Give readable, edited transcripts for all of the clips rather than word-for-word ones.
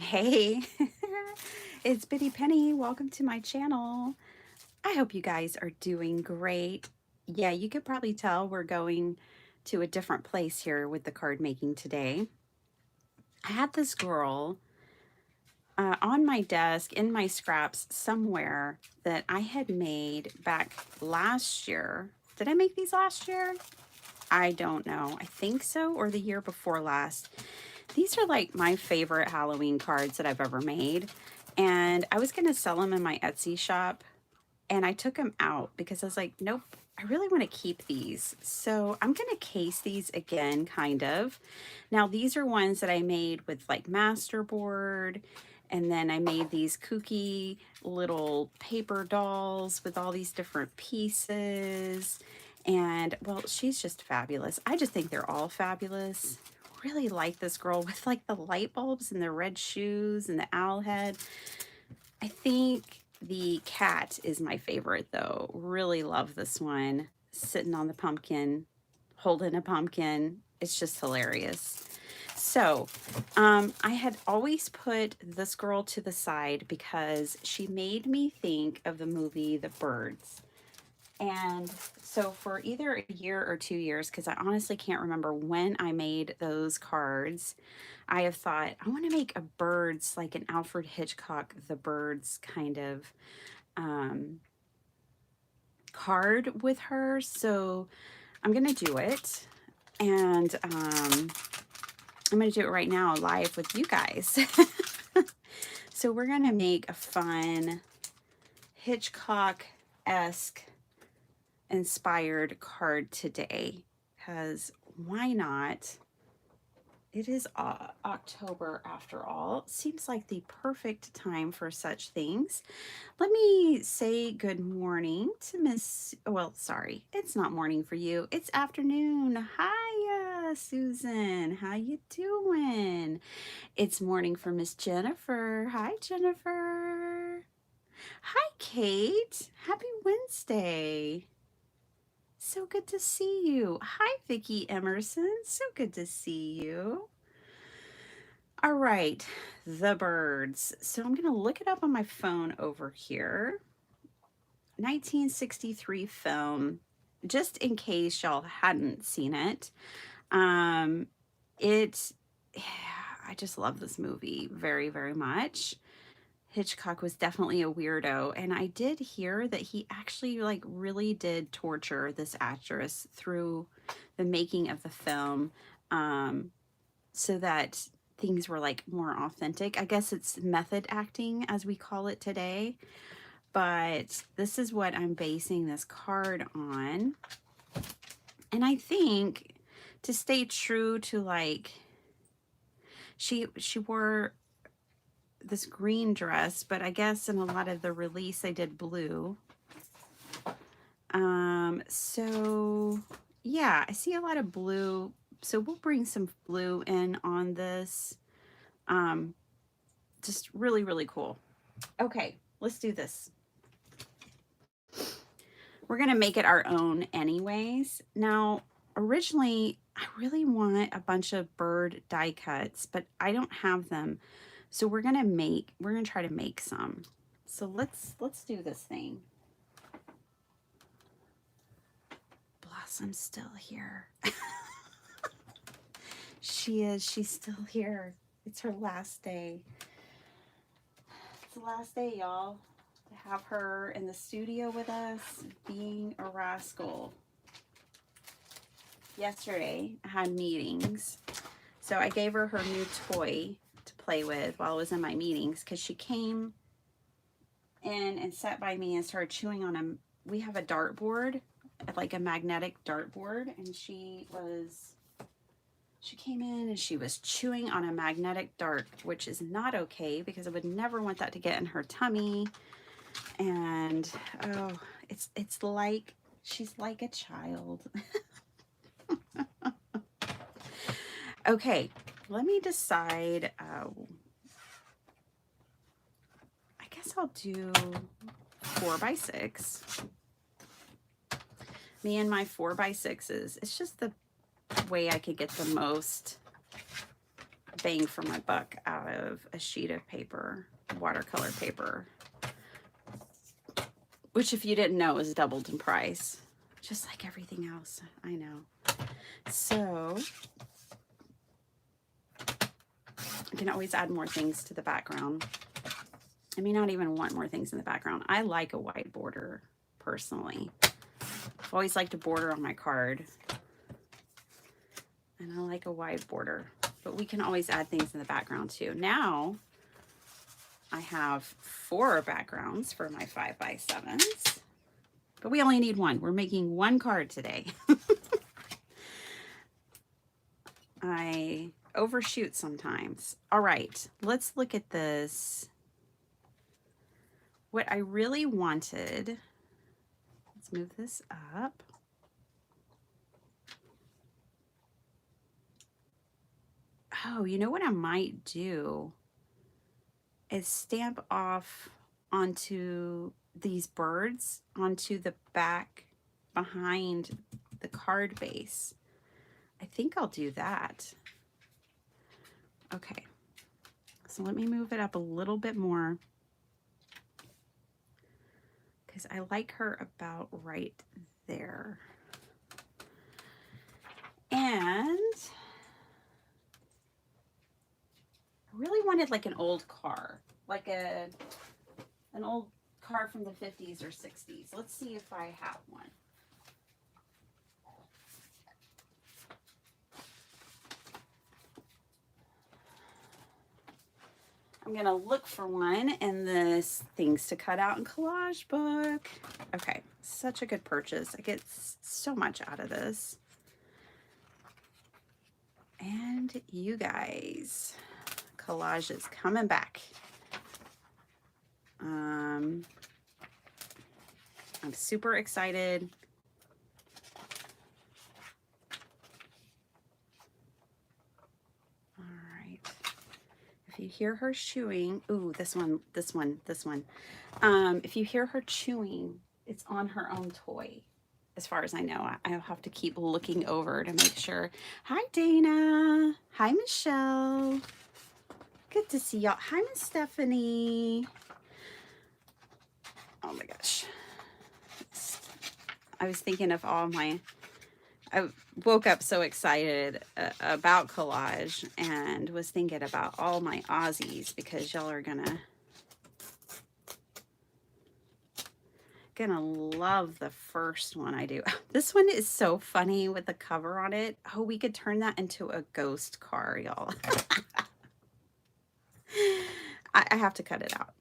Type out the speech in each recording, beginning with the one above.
Hey, it's Bitty Penny. Welcome to my channel. I hope you guys are doing great. Yeah, you could probably tell we're going to a different place here with the card making today. I had this girl on my desk in my scraps somewhere that I had made back last year. Did I make these last year? I don't know. I think so, or the year before last. These are like my favorite Halloween cards that I've ever made. And I was going to sell them in my Etsy shop. And I took them out because I was like, nope, I really want to keep these. So I'm going to case these again, kind of. Now, these are ones that I made with like masterboard. And then I made these kooky little paper dolls with all these different pieces. And well, she's just fabulous. I just think they're all fabulous. Really like this girl with like the light bulbs and the red shoes and the owl head. I think the cat is my favorite though. Really love this one. Sitting on the pumpkin, holding a pumpkin. It's just hilarious. So, I had always put this girl to the side because she made me think of the movie The Birds. And so for either a year or 2 years, because I honestly can't remember when I made those cards, I have thought, I want to make a birds, like an Alfred Hitchcock, The Birds kind of um, card with her. So I'm going to do it. And I'm going to do it right now live with you guys. So we're going to make a fun Hitchcock-esque inspired card today, because why not? It is October after all. Seems like the perfect time for such things. Let me say good morning to Miss, well, sorry, it's not morning for you. It's afternoon. Hi, Susan. How you doing? It's morning for Miss Jennifer. Hi, Jennifer. Hi, Kate. Happy Wednesday. So good to see you. Hi, Vicki Emerson. So good to see you. All right, The Birds. So I'm going to look it up on my phone over here. 1963 film, just in case y'all hadn't seen it. Um, it, I just love this movie very, very much. Hitchcock was definitely a weirdo, and I did hear that he actually like really did torture this actress through the making of the film, um, so that things were like more authentic. I guess it's method acting as we call it today, but this is what I'm basing this card on. And I think to stay true to like she wore this green dress, but I guess in a lot of the release they did blue. So yeah, I see a lot of blue. So we'll bring some blue in on this. Um, just really, really cool. Okay, let's do this. We're gonna make it our own anyways. Now, originally, I really want a bunch of bird die cuts, but I don't have them. So we're gonna try to make some. So let's do this thing. Blossom's still here. She's still here. It's her last day. It's the last day, y'all. To have her in the studio with us being a rascal. Yesterday, I had meetings. So I gave her her new toy to play with while I was in my meetings because she came in and sat by me and started chewing on we have a dartboard, like a magnetic dartboard, and she came in and she was chewing on a magnetic dart, which is not okay because I would never want that to get in her tummy. And oh, it's like she's like a child. Okay, let me decide. I guess I'll do 4x6. Me and my 4x6s. It's just the way I could get the most bang for my buck out of a sheet of paper, watercolor paper, which if you didn't know is doubled in price, just like everything else. I know. So I can always add more things to the background. I may not even want more things in the background. I like a white border personally. I've always liked a border on my card, and I like a wide border, but we can always add things in the background too. Now I have 4 backgrounds for my 5x7s, but we only need one. We're making one card today. I overshoot sometimes. All right, let's look at this. What I really wanted, let's move this up. Oh, you know what I might do is stamp off onto these birds onto the back behind the card base. I think I'll do that. Okay, so let me move it up a little bit more because I like her about right there. And I really wanted like an old car, like an old car from the 50s or 60s. Let's see if I have one. I'm gonna look for one in this things to cut out and collage book. Okay, such a good purchase. I get so much out of this. And you guys, collage is coming back. I'm super excited. All right. If you hear her chewing, ooh, this one. If you hear her chewing, it's on her own toy. As far as I know, I'll have to keep looking over to make sure. Hi, Dana. Hi, Michelle. Good to see y'all. Hi, Miss Stephanie. Oh my gosh. I was thinking of all my, I woke up so excited about collage and was thinking about all my Aussies because y'all are gonna love the first one I do. This one is so funny with the cover on it. Oh, we could turn that into a ghost car, y'all. I have to cut it out.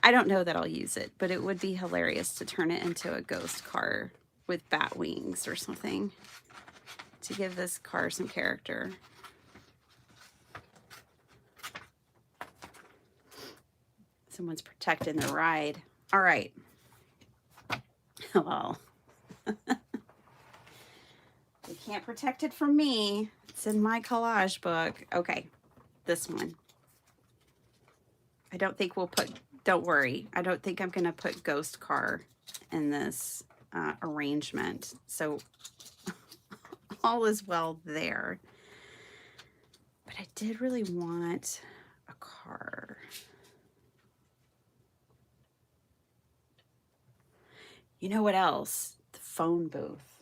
I don't know that I'll use it, but it would be hilarious to turn it into a ghost car with bat wings or something to give this car some character. Someone's protecting the ride. All right. Well, you can't protect it from me. It's in my collage book. Okay, this one. I don't think we'll put, don't worry, I don't think I'm going to put ghost car in this arrangement. So all is well there. But I did really want a car. You know what else? The phone booth.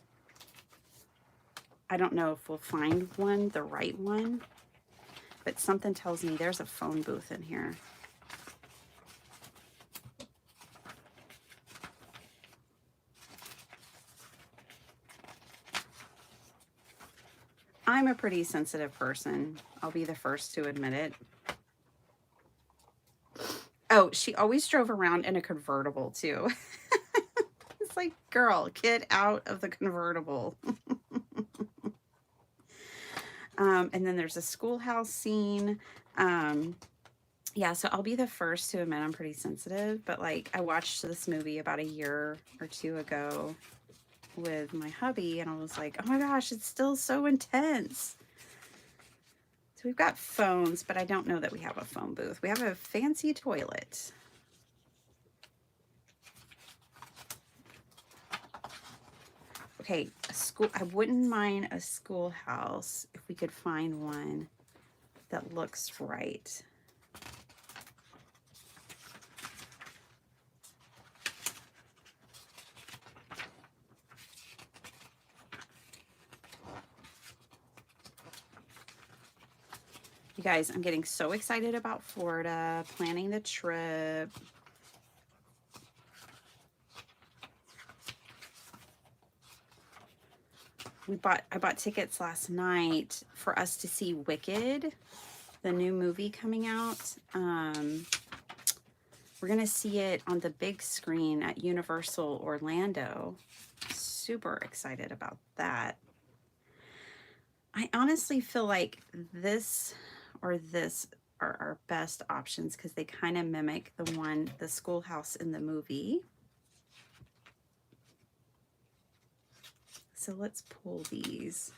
I don't know if we'll find one, the right one, but something tells me there's a phone booth in here. I'm a pretty sensitive person. I'll be the first to admit it. Oh, she always drove around in a convertible too. It's like, girl, get out of the convertible. And then there's a schoolhouse scene. Yeah, so I'll be the first to admit I'm pretty sensitive, but like I watched this movie about a year or 2 ago with my hubby and I was like, oh my gosh, it's still so intense. So we've got phones, but I don't know that we have a phone booth. We have a fancy toilet. Okay, a school, I wouldn't mind a schoolhouse if we could find one. that looks right. You guys, I'm getting so excited about Florida, planning the trip. I bought tickets last night for us to see Wicked, the new movie coming out. We're gonna see it on the big screen at Universal Orlando. Super excited about that. I honestly feel like this or this are our best options because they kind of mimic the schoolhouse in the movie. So let's pull these.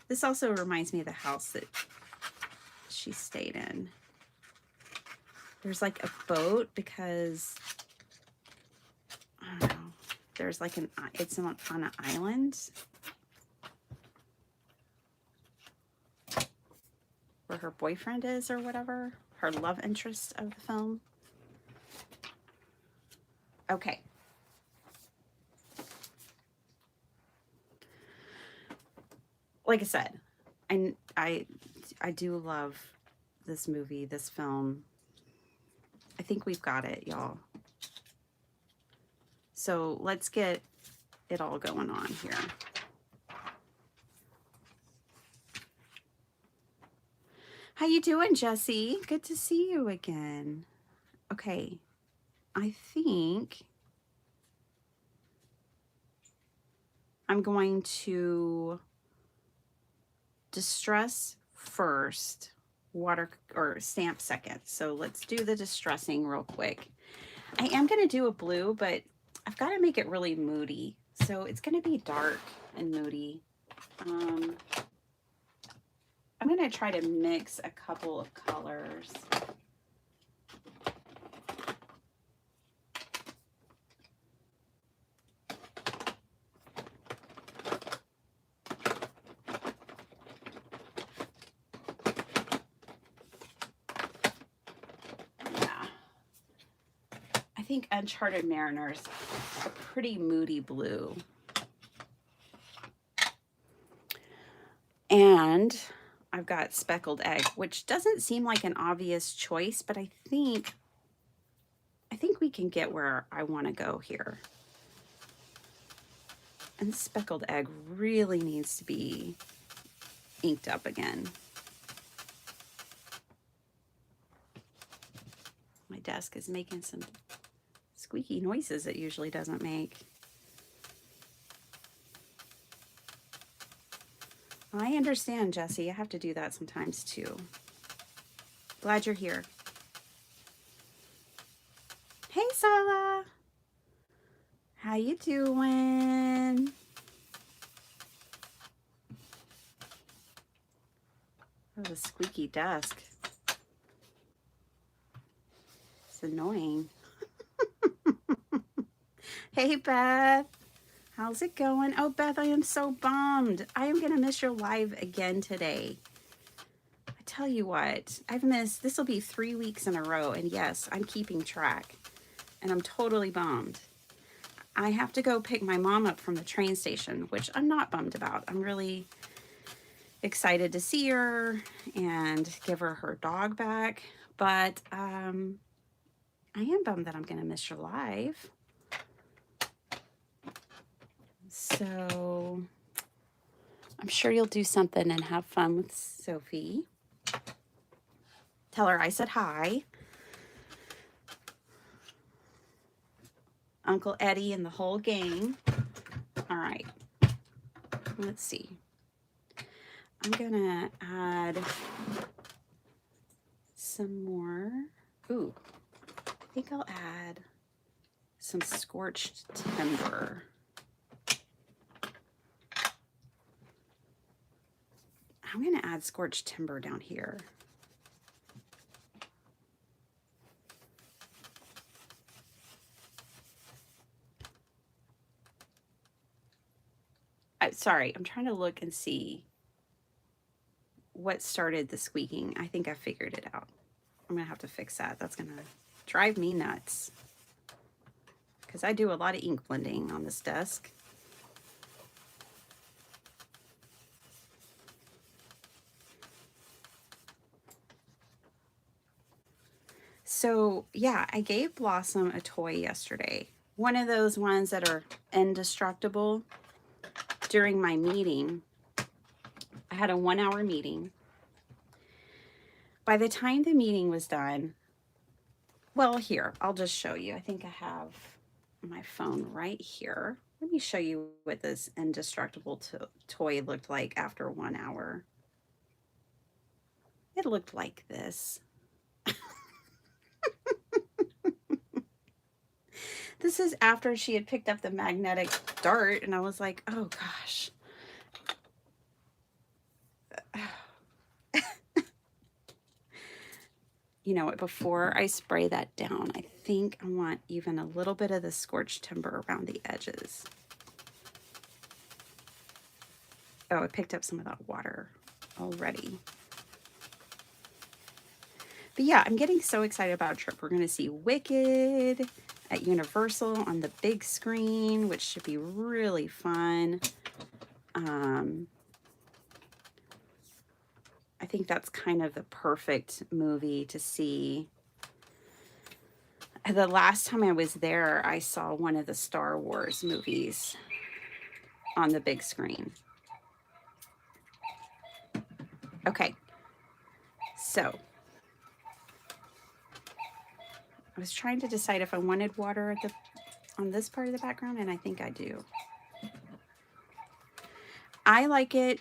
This also reminds me of the house that she stayed in. There's like a boat because, I don't know, there's like it's on an island where her boyfriend is or whatever, her love interest of the film. Okay. Like I said, I do love this movie, this film. I think we've got it, y'all. So let's get it all going on here. How you doing, Jessie? Good to see you again. Okay, I think I'm going to distress first, water or stamp second. So let's do the distressing real quick. I am going to do a blue, but I've got to make it really moody. So it's going to be dark and moody. I'm going to try to mix a couple of colors. I think Uncharted Mariner's a pretty moody blue. And I've got Speckled Egg, which doesn't seem like an obvious choice, but I think we can get where I want to go here. And Speckled Egg really needs to be inked up again. My desk is making some squeaky noises it usually doesn't make. I understand, Jessie. I have to do that sometimes too. Glad you're here. Hey, Sala. How you doing? Oh, the squeaky desk. It's annoying. Hey, Beth. How's it going? Oh, Beth, I am so bummed. I am going to miss your live again today. I tell you what, this will be 3 weeks in a row. And yes, I'm keeping track. And I'm totally bummed. I have to go pick my mom up from the train station, which I'm not bummed about. I'm really excited to see her and give her her dog back. But I am bummed that I'm going to miss your live. So I'm sure you'll do something and have fun with Sophie. Tell her I said hi. Uncle Eddie and the whole gang. All right. Let's see. I'm gonna add some more. Ooh, I think I'll add some scorched timber. I'm gonna add scorched timber down here. Sorry, I'm trying to look and see what started the squeaking. I think I figured it out. I'm gonna have to fix that. That's gonna drive me nuts because I do a lot of ink blending on this desk. So yeah, I gave Blossom a toy yesterday. One of those ones that are indestructible. During my meeting, I had a 1 hour meeting. By the time the meeting was done, well, here, I'll just show you. I think I have my phone right here. Let me show you what this indestructible toy looked like after 1 hour. It looked like this. This is after she had picked up the magnetic dart, and I was like, oh gosh. You know what, before I spray that down, I think I want even a little bit of the scorched timber around the edges. Oh, I picked up some of that water already. But yeah, I'm getting so excited about a trip. We're going to see Wicked at Universal on the big screen, which should be really fun. I think that's kind of the perfect movie to see. The last time I was there, I saw one of the Star Wars movies on the big screen. Okay, so I was trying to decide if I wanted water at on this part of the background, and I think I do. I like it.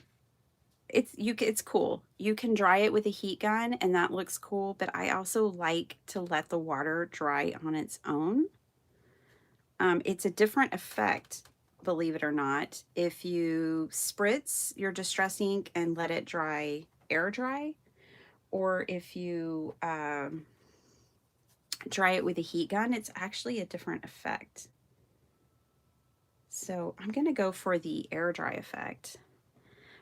It's cool. You can dry it with a heat gun, and that looks cool, but I also like to let the water dry on its own. It's a different effect, believe it or not, if you spritz your distress ink and let it dry, air dry, or if you dry it with a heat gun. It's actually a different effect. So I'm going to go for the air dry effect,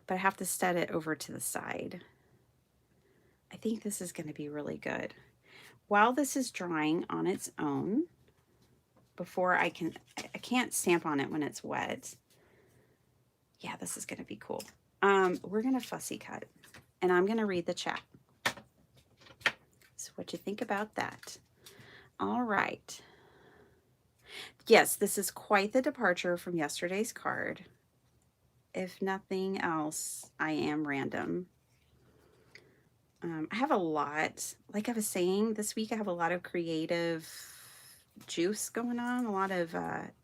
but I have to set it over to the side. I think this is going to be really good. While this is drying on its own, before I can't stamp on it when it's wet. Yeah, this is going to be cool. We're going to fussy cut, and I'm going to read the chat. So what you think about that? All right. Yes, this is quite the departure from yesterday's card. If nothing else, I am random. I have a lot, like I was saying, this week I have a lot of creative juice going on, a lot of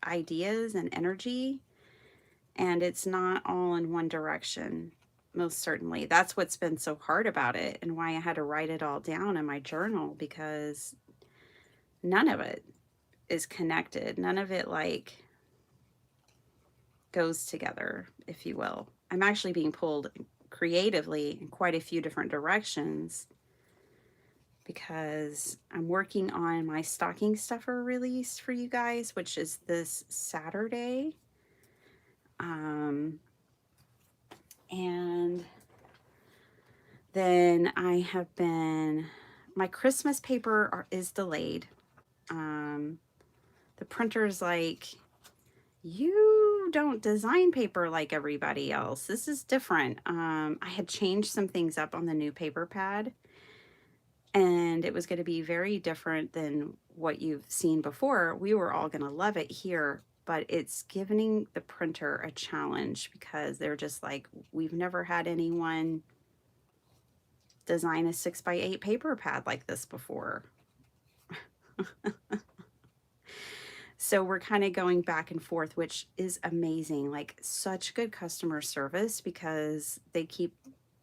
ideas and energy, and it's not all in one direction, most certainly. That's what's been so hard about it, and why I had to write it all down in my journal, because none of it is connected. None of it like goes together, if you will. I'm actually being pulled creatively in quite a few different directions because I'm working on my stocking stuffer release for you guys, which is this Saturday. And then I have been, my Christmas paper is delayed. The printer's like, you don't design paper like everybody else. This is different. I had changed some things up on the new paper pad, and it was going to be very different than what you've seen before. We were all going to love it here, but it's giving the printer a challenge because they're just like, we've never had anyone design a 6x8 paper pad like this before. So we're kind of going back and forth, which is amazing. Like, such good customer service, because they keep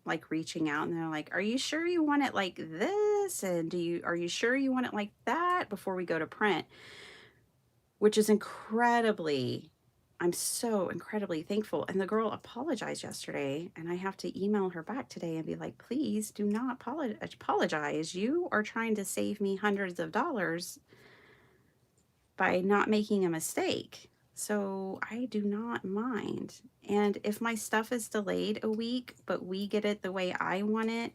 like reaching out and they're like, are you sure you want it like this? And are you sure you want it like that before we go to print? Which is I'm so incredibly thankful. And the girl apologized yesterday, and I have to email her back today and be like, please do not apologize. You are trying to save me hundreds of dollars by not making a mistake. So I do not mind. And if my stuff is delayed a week, but we get it the way I want it,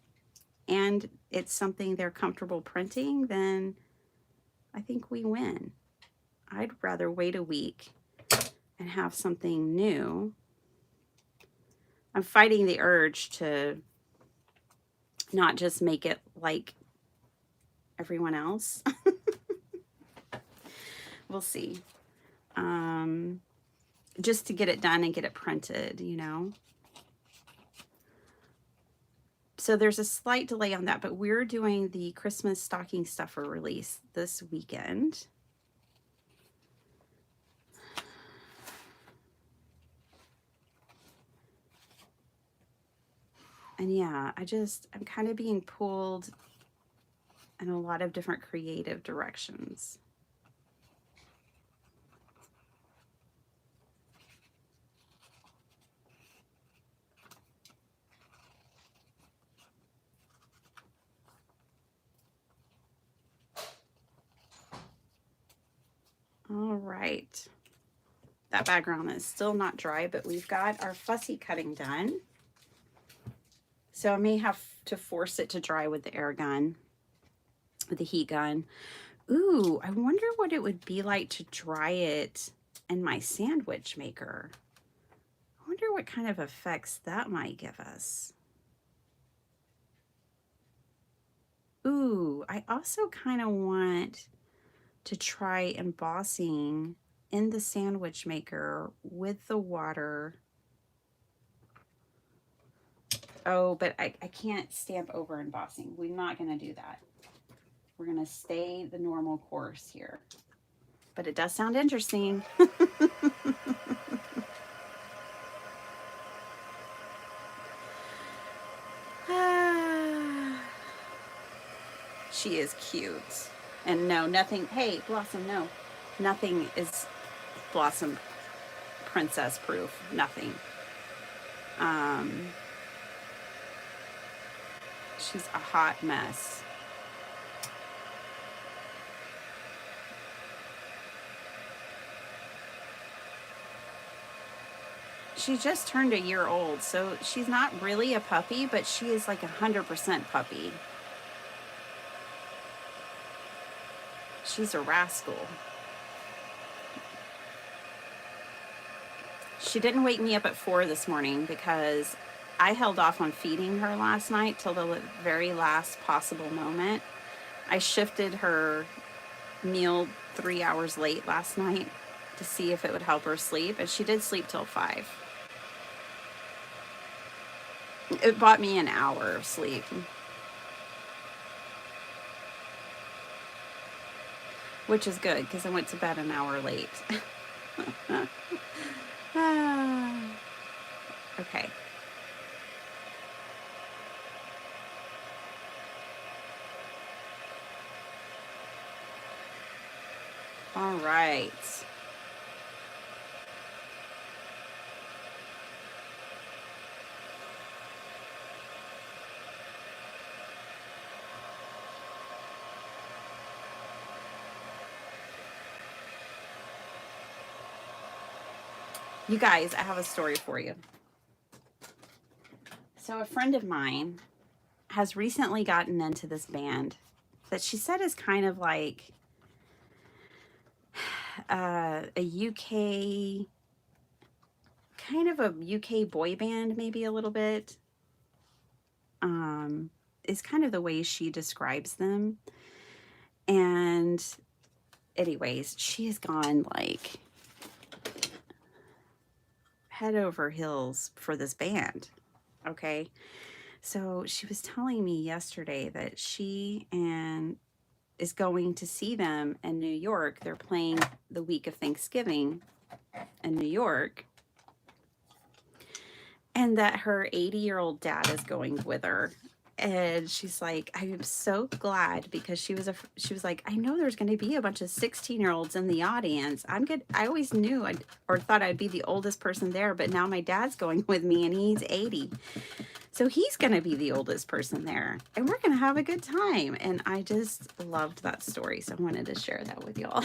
and it's something they're comfortable printing, then I think we win. I'd rather wait a week and have something new. I'm fighting the urge to not just make it like everyone else. We'll see. Just to get it done and get it printed, you know. So there's a slight delay on that, but we're doing the Christmas stocking stuffer release this weekend. And yeah, I'm kind of being pulled in a lot of different creative directions. All right. That background is still not dry, but we've got our fussy cutting done. So I may have to force it to dry with the air gun, with the heat gun. Ooh, I wonder what it would be like to dry it in my sandwich maker. I wonder what kind of effects that might give us. Ooh, I also kind of want to try embossing in the sandwich maker with the water. Oh, but I can't stamp over embossing. We're not going to do that. We're going to stay the normal course here. But it does sound interesting. She is cute. And no, nothing. Hey, Blossom, no. Nothing is Blossom princess proof. Nothing. She's a hot mess. She just turned a year old, so she's not really a puppy, but she is like 100% puppy. She's a rascal. She didn't wake me up at 4 this morning because I held off on feeding her last night till the very last possible moment. I shifted her meal 3 hours late last night to see if it would help her sleep, and she did sleep till 5. It bought me an hour of sleep. Which is good because I went to bed an hour late. Okay. All right. You guys, I have a story for you. So a friend of mine has recently gotten into this band that she said is kind of like a UK, kind of a UK boy band, maybe a little bit. Is kind of the way she describes them. And anyways, she has gone like head over heels for this band. Okay. So she was telling me yesterday that she is going to see them in New York. They're playing the week of Thanksgiving in New York. And that her 80-year-old dad is going with her. And she's like, I am so glad, because she was like, I know there's going to be a bunch of 16-year-olds in the audience. I'm good. I always knew or thought I'd be the oldest person there, but now my dad's going with me and he's 80. So he's going to be the oldest person there and we're going to have a good time. And I just loved that story. So I wanted to share that with y'all.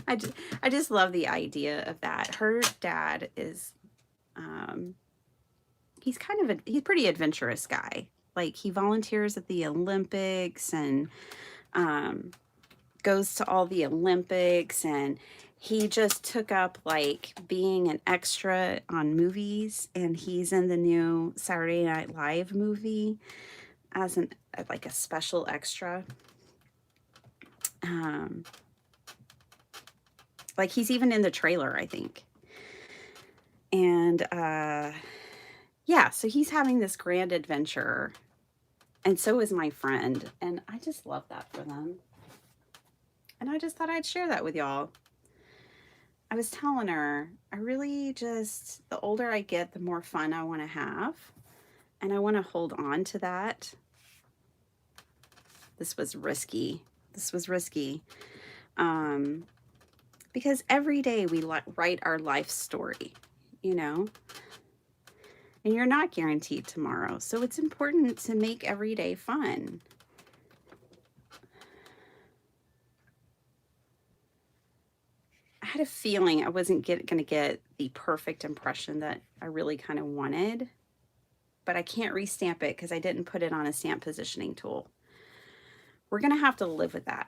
I just love the idea of that. Her dad is, um, he's he's a pretty adventurous guy. Like he volunteers at the Olympics and um, goes to all the Olympics, and he just took up like being an extra on movies, and he's in the new Saturday Night Live movie as an like a special extra. Um, like he's even in the trailer, I think. And yeah, so he's having this grand adventure, and so is my friend, and I just love that for them. And I just thought I'd share that with y'all. I was telling her, I really just, the older I get, the more fun I want to have. And I want to hold on to that. This was risky. This was risky. Because every day we write our life story, you know? And you're not guaranteed tomorrow. So it's important to make every day fun. I had a feeling I wasn't going to get the perfect impression that I really kind of wanted, but I can't restamp it because I didn't put it on a stamp positioning tool. We're going to have to live with that.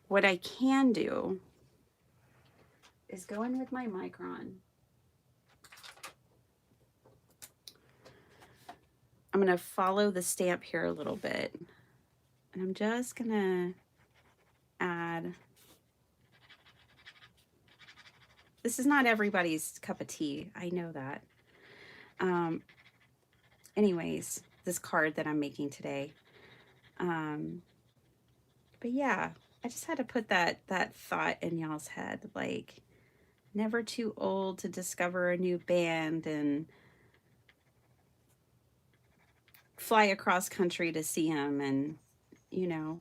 What I can do is go in with my Micron. I'm going to follow the stamp here a little bit, and I'm just going to add. This is not everybody's cup of tea. I know that. Anyways, this card that I'm making today. But yeah, I just had to put that thought in y'all's head, like never too old to discover a new band and fly across country to see them and, you know,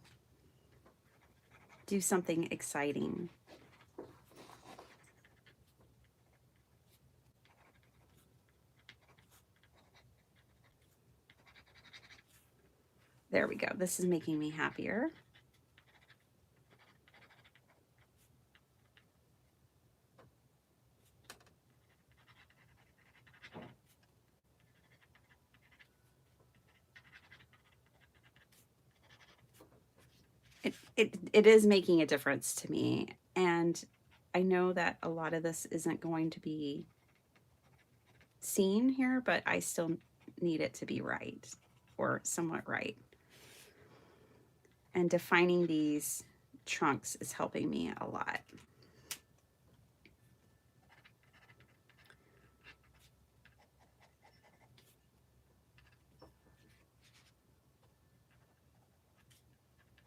do something exciting. There we go. This is making me happier. It is making a difference to me. And I know that a lot of this isn't going to be seen here, but I still need it to be right or somewhat right. And defining these trunks is helping me a lot.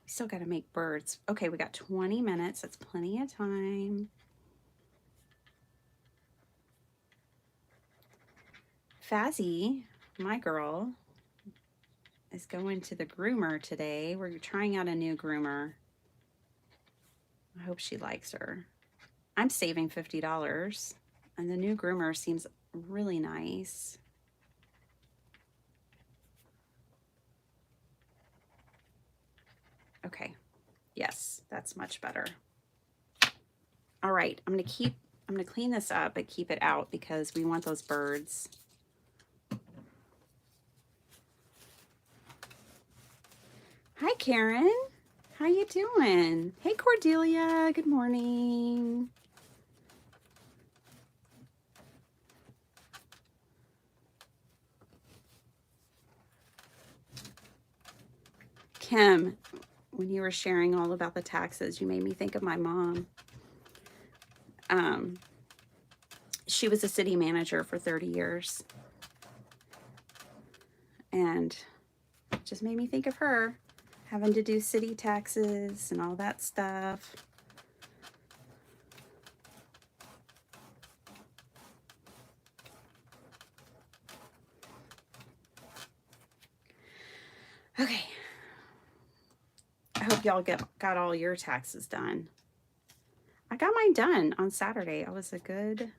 Still got to make birds. Okay, we got 20 minutes. That's plenty of time. Fazzy, my girl, is going to the groomer today. We're trying out a new groomer. I hope she likes her. I'm saving $50, and the new groomer seems really nice. Okay, yes, that's much better. All right, I'm gonna clean this up but keep it out because we want those birds. Hi, Karen. How you doing? Hey, Cordelia. Good morning. Kim, when you were sharing all about the taxes, you made me think of my mom. She was a city manager for 30 years. And it just made me think of her, having to do city taxes and all that stuff. Okay. I hope y'all got all your taxes done. I got mine done on Saturday. I was a good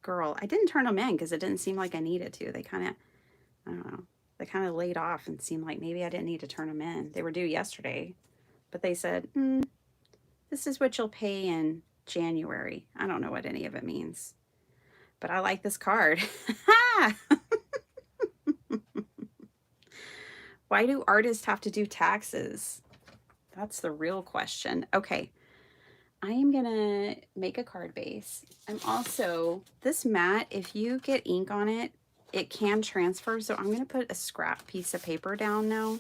girl. I didn't turn them in because it didn't seem like I needed to. They kind of, I don't know, they kind of laid off and seemed like maybe I didn't need to turn them in. They were due yesterday, But they said, this is what you'll pay in January. I don't know what any of it means, but I like this card. Why do artists have to do taxes? That's the real question. Okay, I am gonna make a card base. I'm also, this mat, if you get ink on it, it can transfer. So I'm gonna put a scrap piece of paper down now.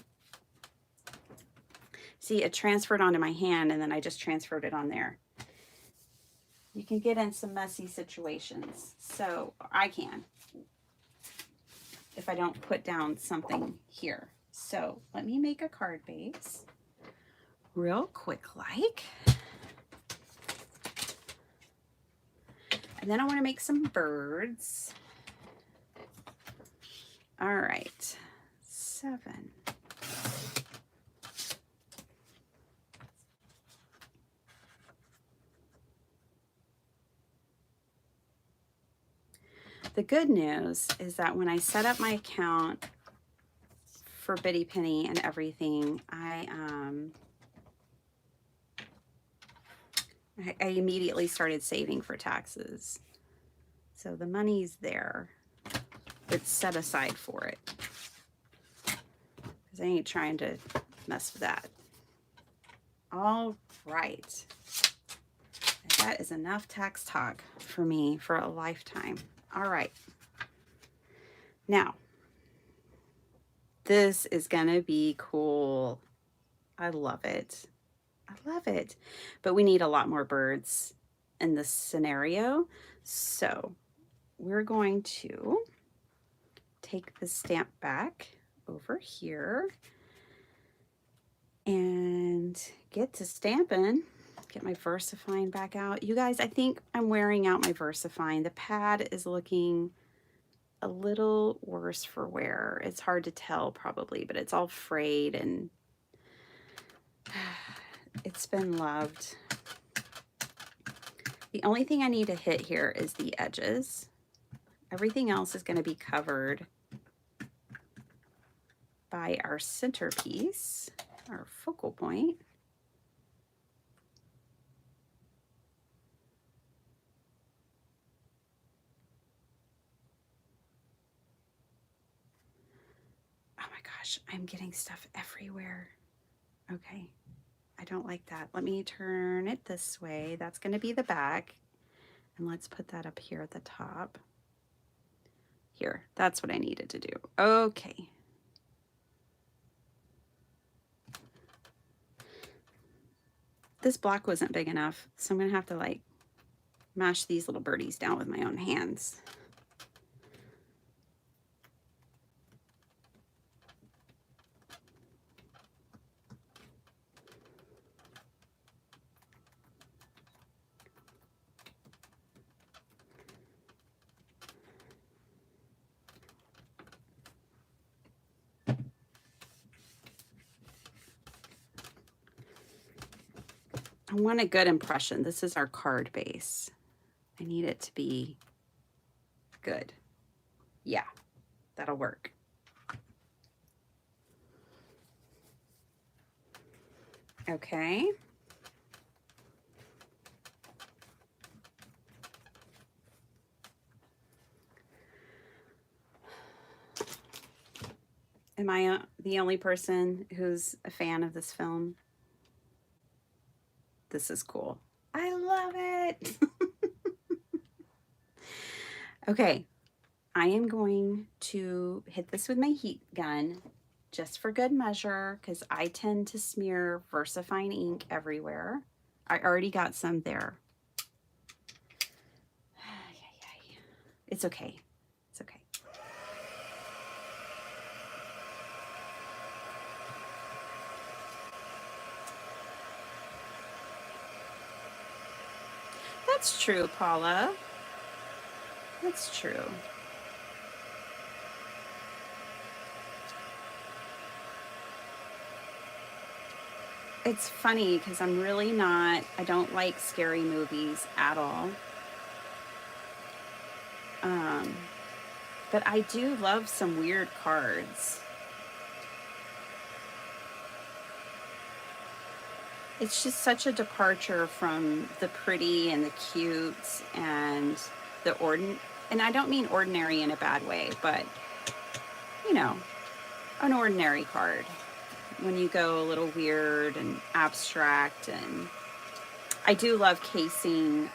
See, it transferred onto my hand and then I just transferred it on there. You can get in some messy situations. So I can, if I don't put down something here. So let me make a card base real quick like. And then I want to make some birds. All right, 7. The good news is that when I set up my account for Bitty Penny and everything, I immediately started saving for taxes. So the money's there. It's set aside for it. Because I ain't trying to mess with that. All right. And that is enough tax talk for me for a lifetime. All right. Now, this is going to be cool. I love it. I love it. But we need a lot more birds in this scenario. So we're going to take the stamp back over here and get to stamping. Get my VersaFine back out. You guys, I think I'm wearing out my VersaFine. The pad is looking a little worse for wear. It's hard to tell probably, but it's all frayed and it's been loved. The only thing I need to hit here is the edges. Everything else is going to be covered by our centerpiece, our focal point. Oh my gosh, I'm getting stuff everywhere. Okay, I don't like that. Let me turn it this way. That's going to be the back. And let's put that up here at the top. Here, that's what I needed to do. Okay. This block wasn't big enough, so I'm going to have to like mash these little birdies down with my own hands. I want a good impression. This is our card base. I need it to be good. Yeah, that'll work. Okay. Am I the only person who's a fan of this film? This is cool. I love it. Okay, I am going to hit this with my heat gun just for good measure because I tend to smear VersaFine ink everywhere. I already got some there. It's okay. It's okay. That's true, Paula. That's true. It's funny because I'm really not, I don't like scary movies at all. But I do love some weird cards. It's just such a departure from the pretty and the cute and the and I don't mean ordinary in a bad way, but you know, an ordinary card. When you go a little weird and abstract, and I do love casing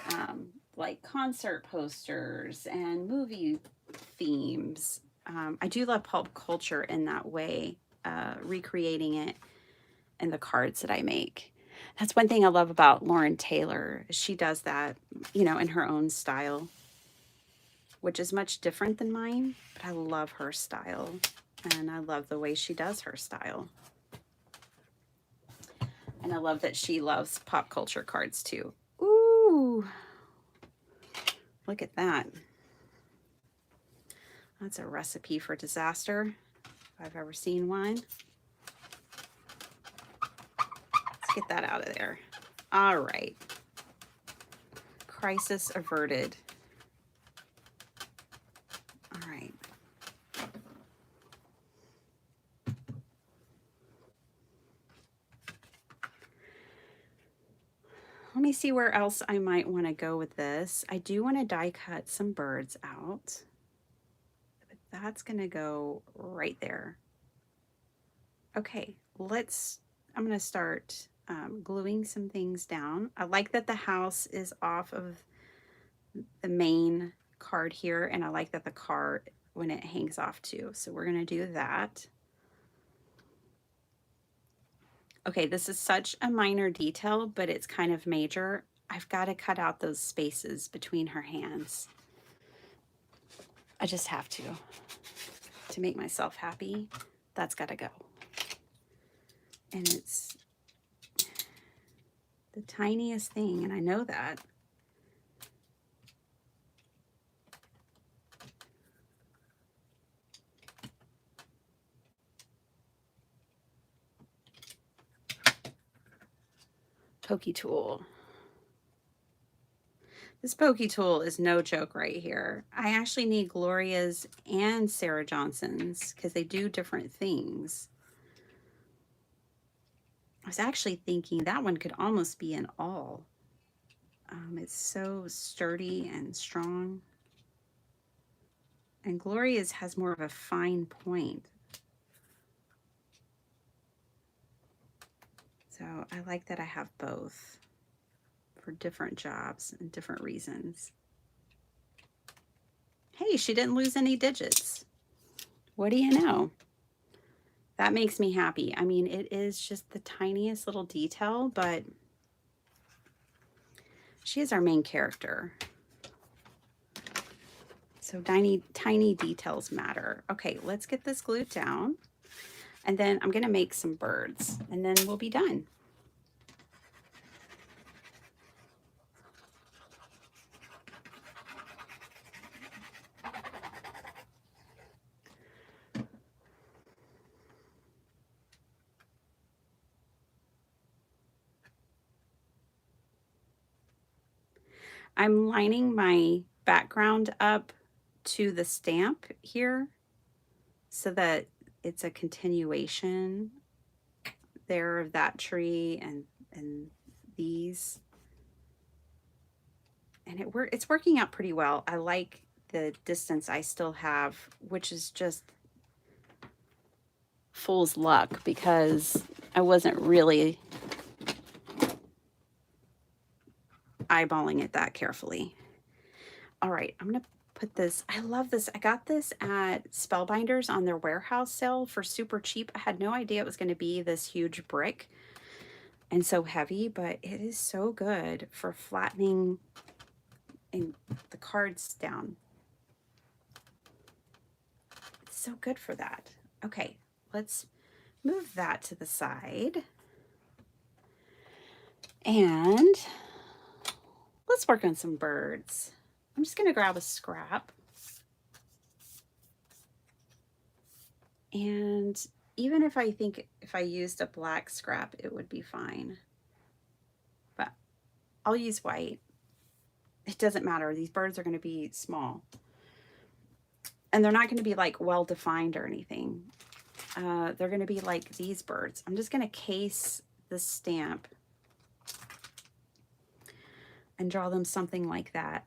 like concert posters and movie themes. I do love pulp culture in that way, recreating it in the cards that I make. That's one thing I love about Lauren Taylor. She does that, in her own style, which is much different than mine, but I love her style and I love the way she does her style. And I love that she loves pop culture cards too. Ooh, look at that. That's a recipe for disaster, if I've ever seen one. Let's get that out of there. All right. Crisis averted. All right. Let me see where else I might want to go with this. I do want to die cut some birds out. But that's going to go right there. Okay, I'm going to start gluing some things down. I like that the house is off of the main card here, and I like that the card, when it hangs off too. So we're going to do that. Okay, this is such a minor detail, but it's kind of major. I've got to cut out those spaces between her hands. I just have to make myself happy. That's got to go. And it's the tiniest thing, and I know that. Pokey tool. This pokey tool is no joke right here. I actually need Gloria's and Sarah Johnson's because they do different things. I was actually thinking that one could almost be an all. It's so sturdy and strong. And Gloria's has more of a fine point. So I like that I have both for different jobs and different reasons. Hey, she didn't lose any digits. What do you know? That makes me happy. I mean, it is just the tiniest little detail, but she is our main character. So tiny details matter. Okay, let's get this glued down. And then I'm going to make some birds, and then we'll be done. I'm lining my background up to the stamp here so that it's a continuation there of that tree and these. And it's working out pretty well. I like the distance I still have, which is just fool's luck because I wasn't really eyeballing it that carefully. All right, I'm going to put this. I love this. I got this at Spellbinders on their warehouse sale for super cheap. I had no idea it was going to be this huge brick and so heavy, but it is so good for flattening the cards down. It's so good for that. Okay, let's move that to the side. And let's work on some birds. I'm just going to grab a scrap. And even if I think if I used a black scrap, it would be fine. But I'll use white. It doesn't matter. These birds are going to be small. And they're not going to be like well defined or anything. They're going to be like these birds. I'm just going to case the stamp and draw them something like that.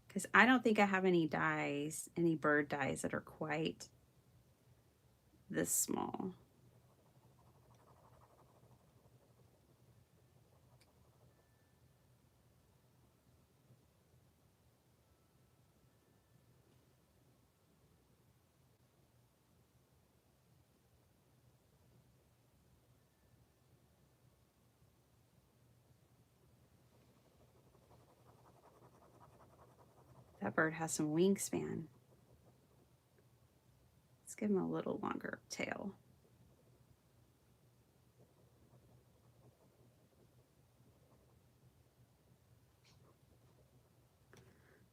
Because I don't think I have any dies, any bird dies that are quite this small. That bird has some wingspan. Let's give him a little longer tail.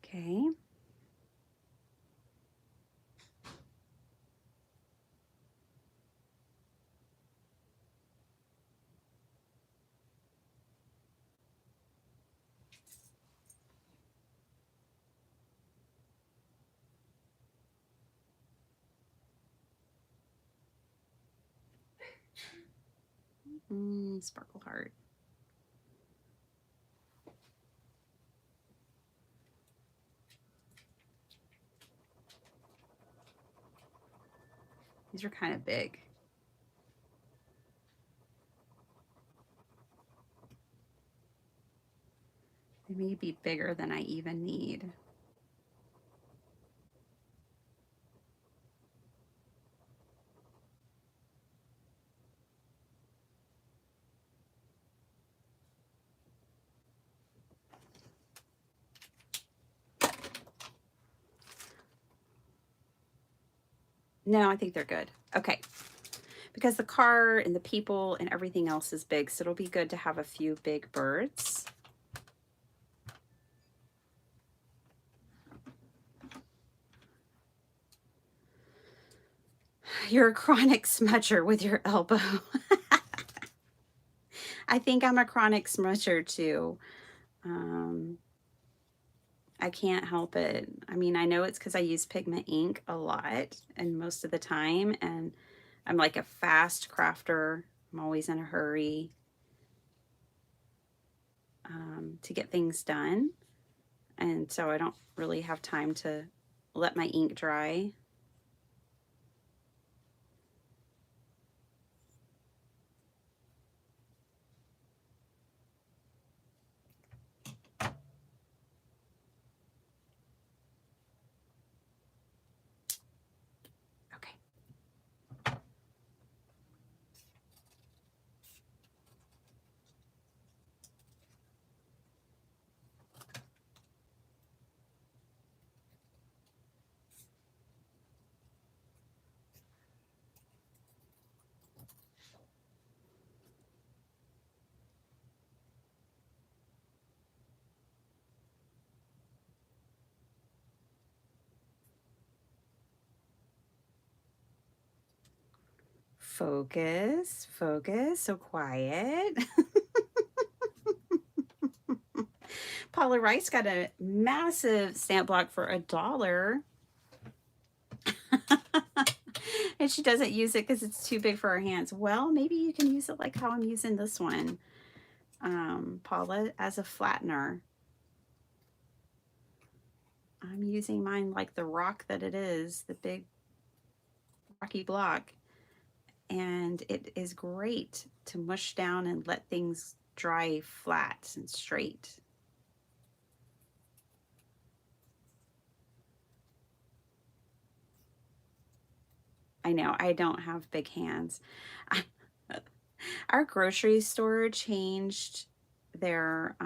Okay. Sparkle heart. These are kind of big. They may be bigger than I even need. No, I think they're good. Okay. Because the car and the people and everything else is big, so it'll be good to have a few big birds. You're a chronic smudger with your elbow. I think I'm a chronic smudger too. I can't help it. I mean, I know it's because I use pigment ink a lot and most of the time, and I'm like a fast crafter. I'm always in a hurry to get things done. And so I don't really have time to let my ink dry. Okay. Focus, focus, so quiet. Paula Rice got a massive stamp block for $1. And she doesn't use it because it's too big for her hands. Well, maybe you can use it like how I'm using this one, Paula, as a flattener. I'm using mine like the rock that it is, the big rocky block. And it is great to mush down and let things dry flat and straight. I know, I don't have big hands. Our grocery store changed their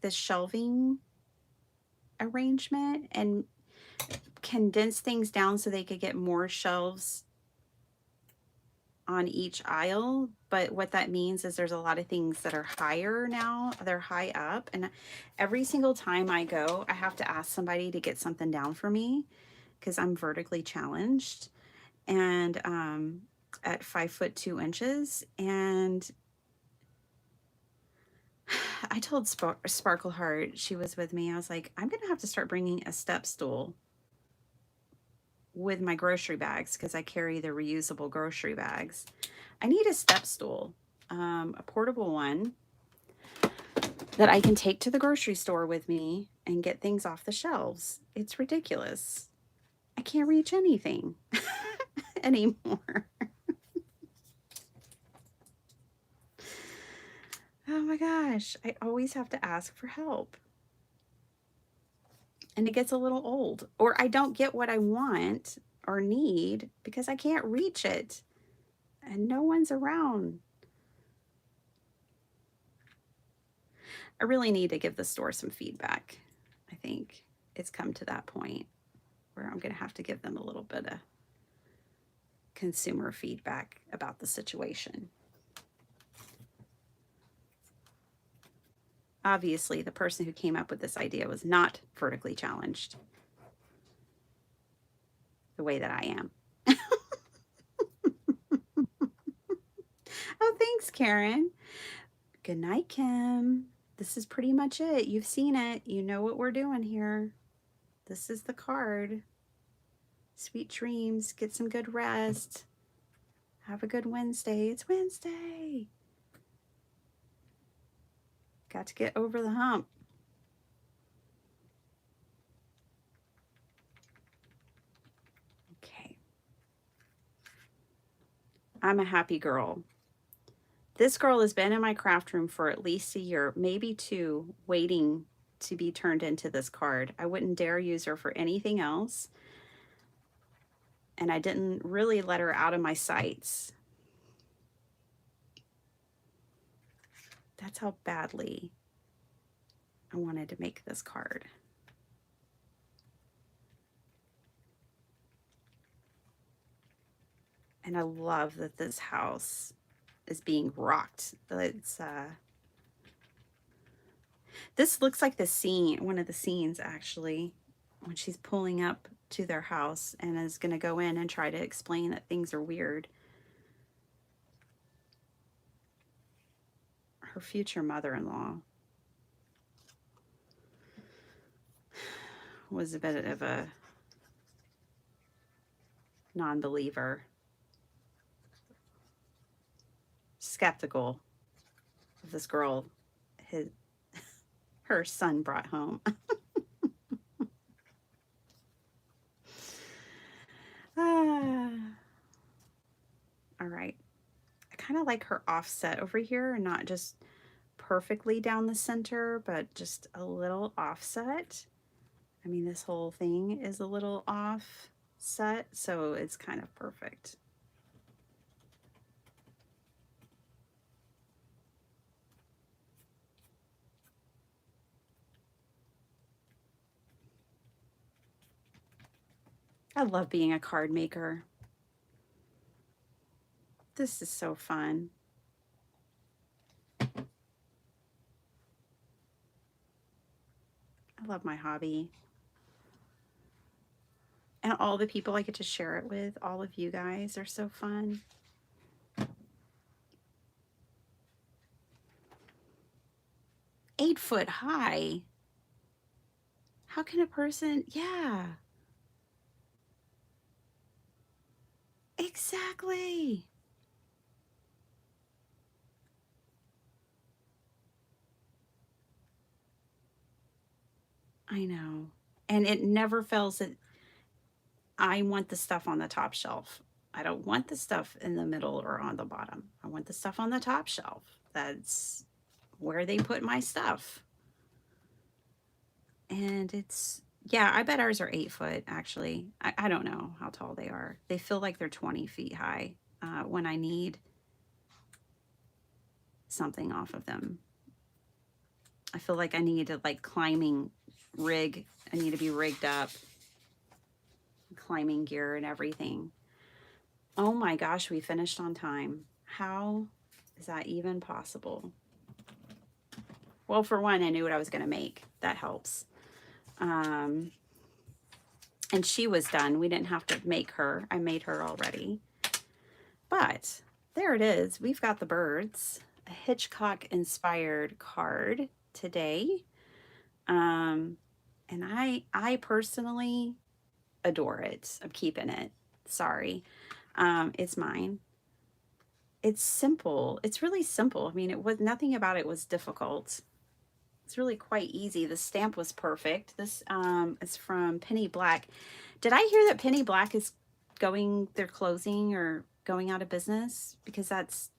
the shelving arrangement and condensed things down so they could get more shelves on each aisle. But what that means is there's a lot of things that are higher now. They're high up, and every single time I go, I have to ask somebody to get something down for me because I'm vertically challenged and at 5'2" and I told Sparkle Heart, she was with me, I was like, I'm gonna have to start bringing a step stool with my grocery bags because I carry the reusable grocery bags. I need a step stool, a portable one that I can take to the grocery store with me and get things off the shelves. It's ridiculous. I can't reach anything anymore. Oh my gosh, I always have to ask for help. And it gets a little old, or I don't get what I want or need because I can't reach it and no one's around. I really need to give the store some feedback. I think it's come to that point where I'm going to have to give them a little bit of consumer feedback about the situation. Obviously, the person who came up with this idea was not vertically challenged the way that I am. Oh, thanks, Karen. Good night, Kim. This is pretty much it. You've seen it. You know what we're doing here. This is the card. Sweet dreams. Get some good rest. Have a good Wednesday. It's Wednesday. Got to get over the hump. Okay. I'm a happy girl. This girl has been in my craft room for at least a year, maybe two, waiting to be turned into this card. I wouldn't dare use her for anything else. And I didn't really let her out of my sights. That's how badly I wanted to make this card. And I love that this house is being rocked. It's this looks like the scene, one of the scenes actually, when she's pulling up to their house and is going to go in and try to explain that things are weird. Her future mother-in-law was a bit of a non-believer, skeptical of this girl her son brought home. All right. I kind of like her offset over here, not just perfectly down the center, but just a little offset. I mean, this whole thing is a little offset, so it's kind of perfect. I love being a card maker. This is so fun. I love my hobby. And all the people I get to share it with, all of you guys are so fun. Eight-foot high. How can a person, yeah. Exactly. I know. And it never fails that I want the stuff on the top shelf. I don't want the stuff in the middle or on the bottom. I want the stuff on the top shelf. That's where they put my stuff. And it's, yeah, I bet ours are 8 foot actually. I don't know how tall they are. They feel like they're 20 feet high when I need something off of them. I feel like I need a like climbing rig. I need to be rigged up, climbing gear and everything. Oh my gosh, we finished on time. How is that even possible? Well, for one, I knew what I was going to make. That helps. And she was done. We didn't have to make her. I made her already. But there it is. We've got the birds. A Hitchcock-inspired card today. And I personally adore it. I'm keeping it. Sorry. It's mine. It's simple. It's really simple. I mean, it was nothing about it was difficult. It's really quite easy. The stamp was perfect. This is from Penny Black. Did I hear that Penny Black is they're closing or going out of business? Because that's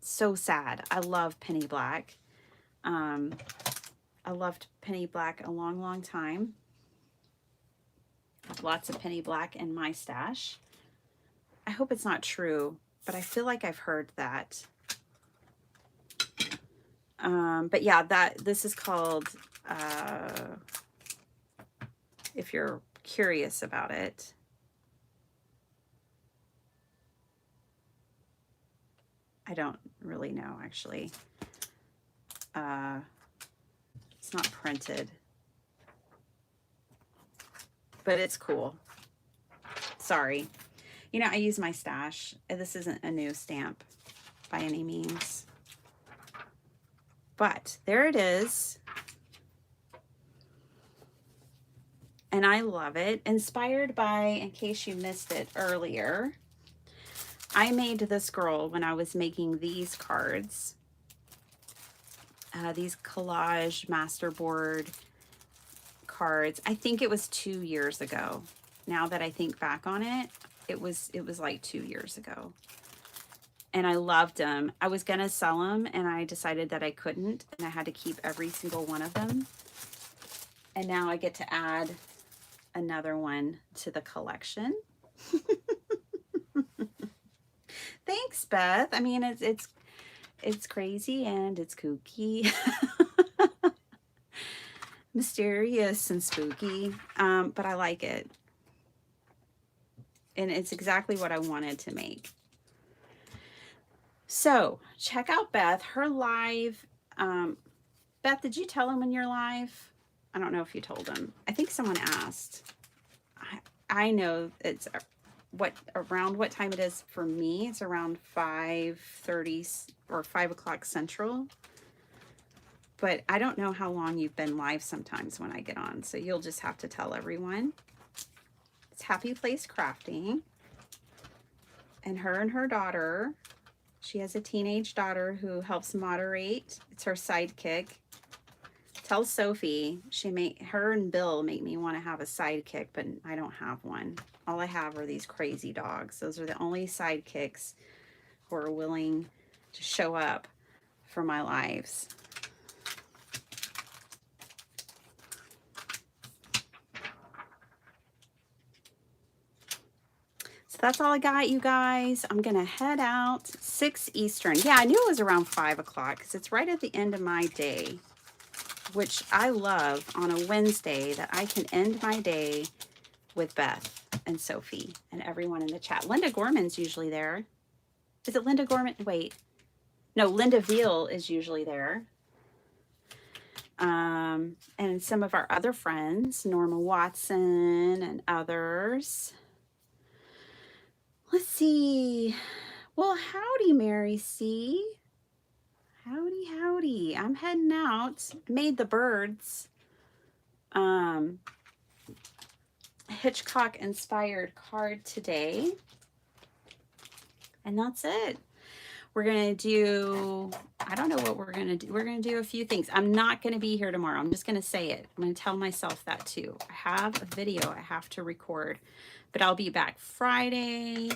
so sad. I love Penny Black. I loved Penny Black a long, long time. I have lots of Penny Black in my stash. I hope it's not true, but I feel like I've heard that. But yeah, this is called, if you're curious about it, I don't really know actually. It's not printed, but it's cool. Sorry. You know, I use my stash. This isn't a new stamp by any means. But there it is. And I love it. Inspired by, in case you missed it earlier, I made this girl when I was making these cards. These collage masterboard cards. I think it was 2 years ago. Now that I think back on it, it was like 2 years ago. And I loved them. I was going to sell them and I decided that I couldn't and I had to keep every single one of them. And now I get to add another one to the collection. Thanks, Beth. I mean, it's crazy and it's kooky. Mysterious and spooky, but I like it. And it's exactly what I wanted to make. So check out Beth, her live. Beth, did you tell him when you're live? I don't know if you told him. I think someone asked. I know it's around what time it is for me. It's around 5:30 or 5 o'clock Central. But I don't know how long you've been live sometimes when I get on. So you'll just have to tell everyone. It's Happy Place Crafting. And her daughter, she has a teenage daughter who helps moderate. It's her sidekick. Tell Sophie, her and Bill make me want to have a sidekick, but I don't have one. All I have are these crazy dogs. Those are the only sidekicks who are willing to show up for my lives. So that's all I got, you guys. I'm going to head out 6 Eastern. Yeah, I knew it was around 5 o'clock because it's right at the end of my day, which I love on a Wednesday that I can end my day with Beth and Sophie and everyone in the chat. Linda Gorman's usually there. Is it Linda Gorman? Wait. No, Linda Veal is usually there. And some of our other friends, Norma Watson and others. Let's see. Well, howdy, Mary C. Howdy, howdy. I'm heading out. Made the birds. Hitchcock inspired card today. And that's it. We're going to do, I don't know what we're going to do. We're going to do a few things. I'm not going to be here tomorrow. I'm just going to say it. I'm going to tell myself that too. I have a video I have to record, but I'll be back Friday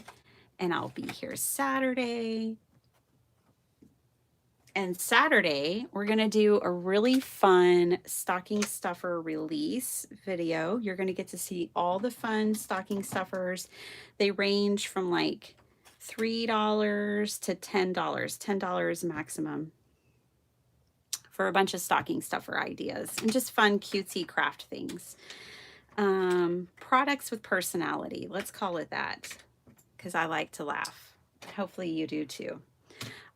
and I'll be here Saturday. And Saturday, we're going to do a really fun stocking stuffer release video. You're going to get to see all the fun stocking stuffers. They range from like $3 to $10, $10 maximum for a bunch of stocking stuffer ideas and just fun, cutesy craft things. Products with personality, let's call it that, because I like to laugh. Hopefully you do too.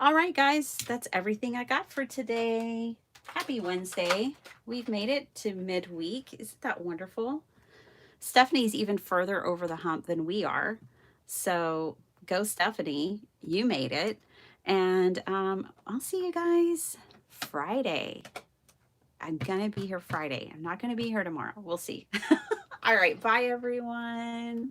All right, guys, that's everything I got for today. Happy Wednesday. We've made it to midweek. Isn't that wonderful? Stephanie's even further over the hump than we are. So go, Stephanie. You made it. And I'll see you guys Friday. I'm going to be here Friday. I'm not going to be here tomorrow. We'll see. All right, bye everyone.